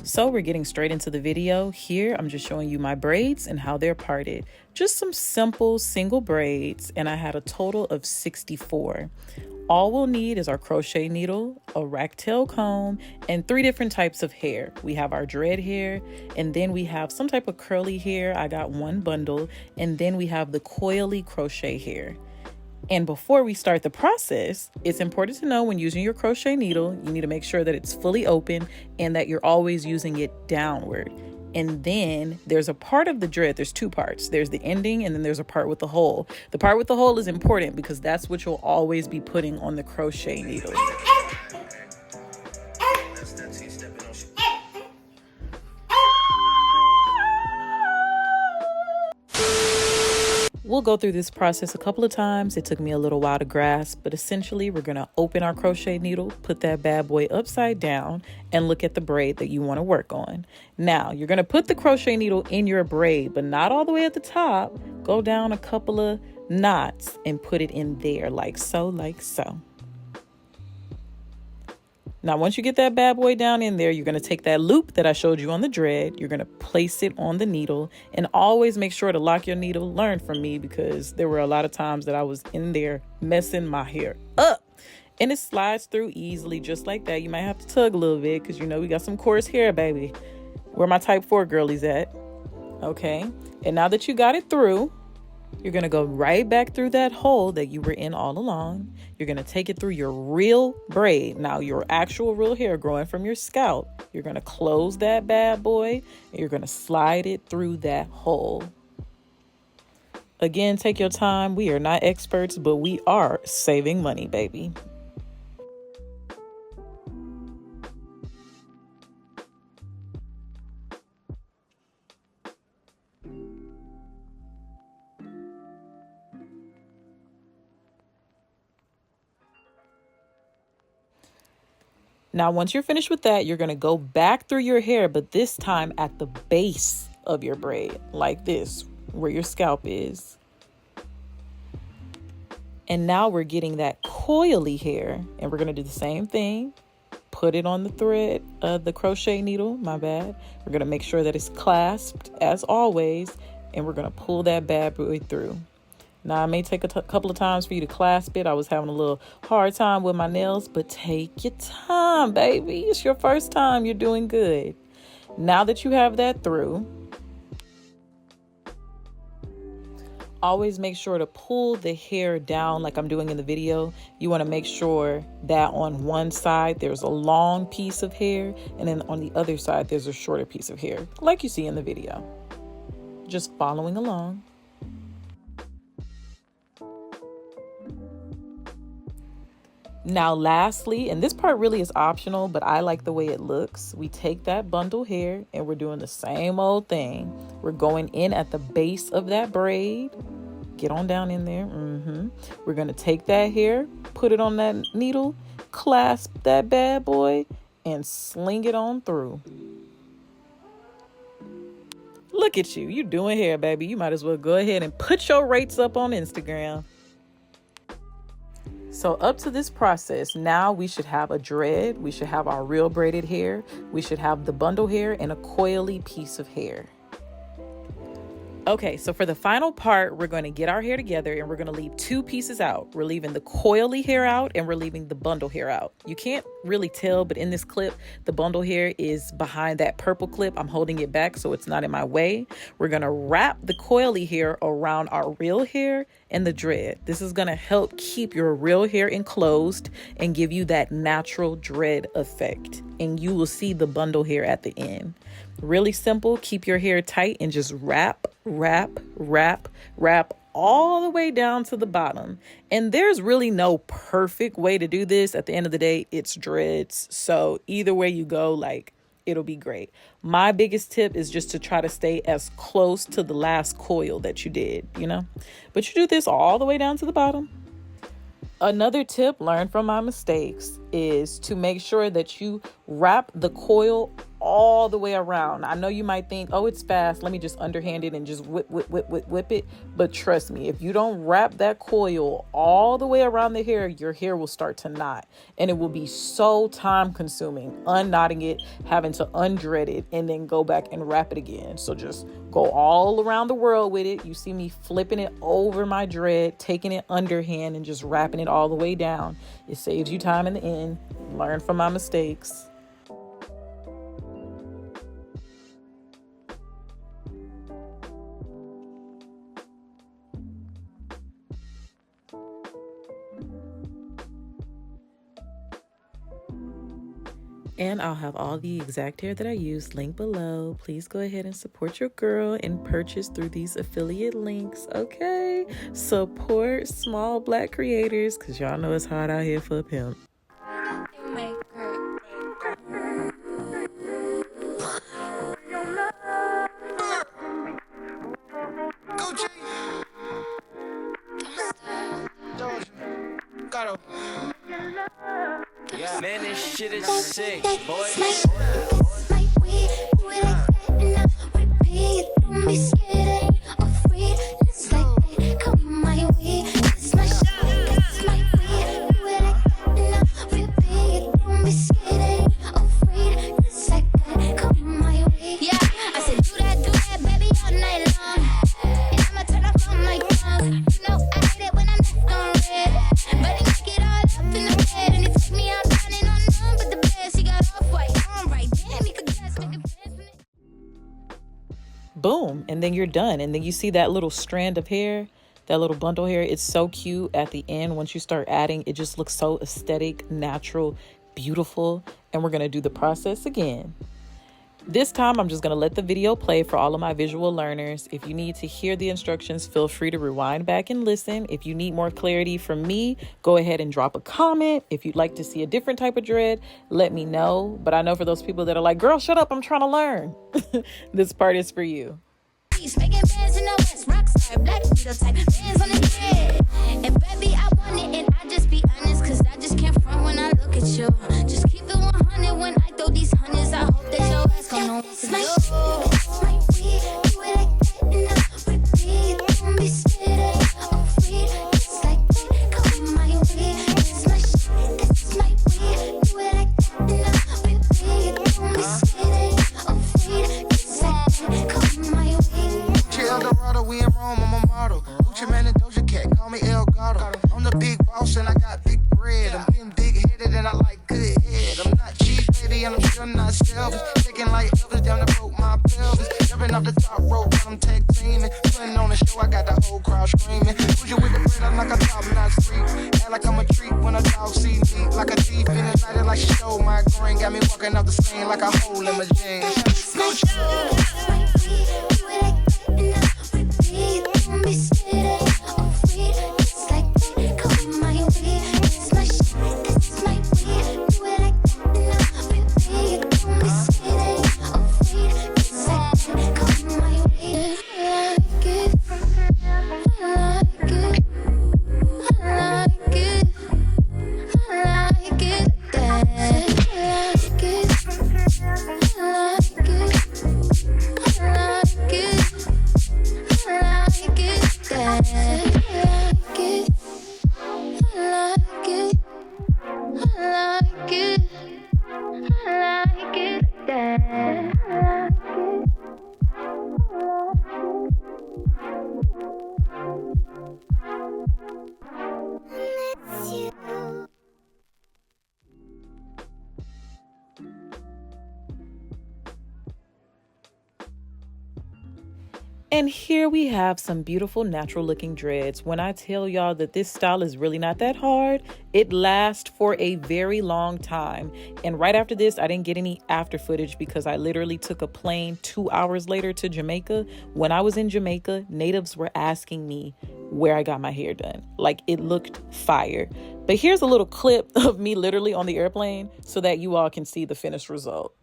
So we're getting straight into the video. Here, I'm just showing you my braids and how they're parted. Just some simple single braids, and I had a total of 64. All we'll need is our crochet needle, a rack tail comb, and 3 different types of hair. We have our dread hair, and then we have some type of curly hair. I got 1 bundle, and then we have the coily crochet hair. And before we start the process, it's important to know when using your crochet needle, you need to make sure that it's fully open and that you're always using it downward. And then there's a part of the dread, there's 2 parts. There's the ending and then there's a part with the hole. The part with the hole is important because that's what you'll always be putting on the crochet needle. We'll go through this process a couple of times. It took me a little while to grasp, but essentially we're gonna open our crochet needle, put that bad boy upside down, and look at the braid that you wanna work on. Now, you're gonna put the crochet needle in your braid, but not all the way at the top. Go down a couple of knots and put it in there, like so, like so. Now, once you get that bad boy down in there, you're going to take that loop that I showed you on the dread. You're going to place it on the needle, and always make sure to lock your needle. Learn from me because there were a lot of times that I was in there messing my hair up, and it slides through easily just like that. You might have to tug a little bit because, you know, we got some coarse hair, baby. Where my type 4 girlies at? Okay. And now that you got it through, you're going to go right back through that hole that you were in all along. You're going to take it through your real braid. Now, your actual real hair growing from your scalp. You're going to close that bad boy and you're going to slide it through that hole. Again, take your time. We are not experts, but we are saving money, baby. Now, once you're finished with that, you're going to go back through your hair, but this time at the base of your braid, like this, where your scalp is. And now we're getting that coily hair, and we're going to do the same thing. Put it on the thread of the crochet needle, my bad. We're going to make sure that it's clasped as always, and we're going to pull that bad boy through. Now, it may take a couple of times for you to clasp it. I was having a little hard time with my nails, but take your time, baby. It's your first time. You're doing good. Now that you have that through, always make sure to pull the hair down like I'm doing in the video. You want to make sure that on one side there's a long piece of hair, and then on the other side there's a shorter piece of hair, like you see in the video. Just following along. Now, lastly, and this part really is optional, but I like the way it looks. We take that bundle hair and we're doing the same old thing. We're going in at the base of that braid. Get on down in there. We're going to take that hair, put it on that needle, clasp that bad boy, and sling it on through. Look at you. You doing hair, baby. You might as well go ahead and put your rates up on Instagram. So up to this process, now we should have a dread, we should have our real braided hair, we should have the bundle hair, and a coily piece of hair. Okay, so for the final part, we're going to get our hair together and we're going to leave 2 pieces out. We're leaving the coily hair out and we're leaving the bundle hair out. You can't really tell, but in this clip, the bundle hair is behind that purple clip. I'm holding it back so it's not in my way. We're going to wrap the coily hair around our real hair and the dread. This is going to help keep your real hair enclosed and give you that natural dread effect. And you will see the bundle hair at the end. Really simple. Keep your hair tight and just wrap all the way down to the bottom. And there's really no perfect way to do this. At the end of the day, it's dreads. So either way you go, like, it'll be great. My biggest tip is just to try to stay as close to the last coil that you did, you know, but you do this all the way down to the bottom. Another tip learned from my mistakes is to make sure that you wrap the coil all the way around. I know you might think, oh, it's fast, let me just underhand it and just whip it. But trust me, if you don't wrap that coil all the way around the hair, your hair will start to knot, and it will be so time consuming unknotting it, having to undread it, and then go back and wrap it again. So just go all around the world with it. You see me flipping it over my dread, taking it underhand and just wrapping it all the way down. It saves you time in the end. Learn from my mistakes. And I'll have all the exact hair that I used linked below. Please go ahead and support your girl and purchase through these affiliate links, okay? Support small Black creators, because y'all know it's hard out here for a pimp. Man, this shit is sick, boy. Boom, and then you're done. And then you see that little strand of hair, that little bundle hair. It's so cute at the end. Once you start adding, it just looks so aesthetic, natural, beautiful. And we're gonna do the process again. This time, I'm just gonna let the video play for all of my visual learners. If you need to hear the instructions, feel free to rewind back and listen. If you need more clarity from me, go ahead and drop a comment. If you'd like to see a different type of dread, let me know. But I know for those people that are like, girl, shut up, I'm trying to learn. This part is for you. Making bands in the West, rockstar, black widow type, bands on the head. And baby, I want it, and I just be honest, cause I just can't front when I look at you. Just keep it 100 when I throw these hundreds. I hope that your ass gon' know what to do. And here we have some beautiful natural looking dreads. When I tell y'all that this style is really not that hard, it lasts for a very long time. And right after this, I didn't get any after footage because I literally took a plane 2 hours later to Jamaica. When I was in Jamaica, natives were asking me where I got my hair done. Like, it looked fire. But here's a little clip of me literally on the airplane so that you all can see the finished result.